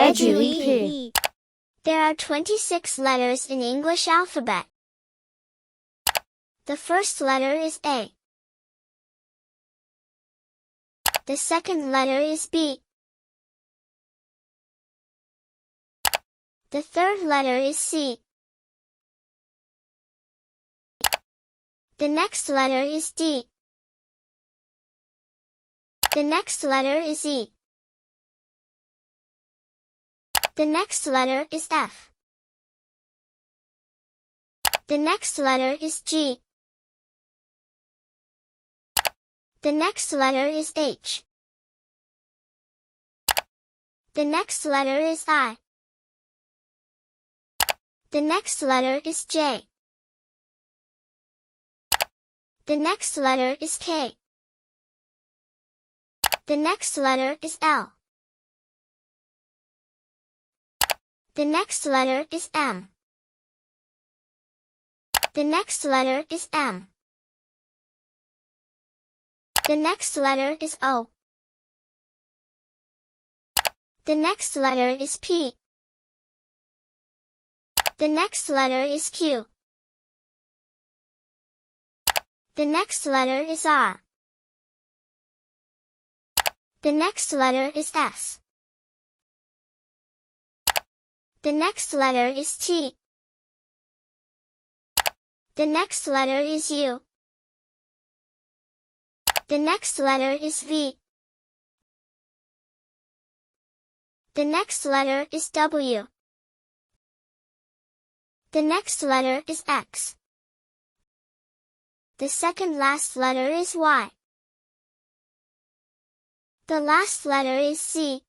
Edutainment. There are 26 letters in English alphabet. The first letter is A. The second letter is B. The third letter is C. The next letter is D. The next letter is E. The next letter is F. The next letter is G. The next letter is H. The next letter is I. The next letter is J. The next letter is K. The next letter is L. The next letter is M. The next letter is M. The next letter is O. The next letter is P. The next letter is Q. The next letter is R. The next letter is S. The next letter is T. The next letter is U. The next letter is V. The next letter is W. The next letter is X. The second last letter is Y. The last letter is Z.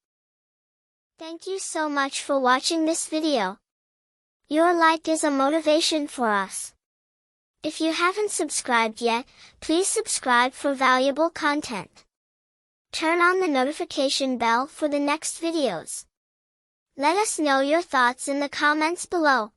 Thank you so much for watching this video. Your like is a motivation for us. If you haven't subscribed yet, please subscribe for valuable content. Turn on the notification bell for the next videos. Let us know your thoughts in the comments below.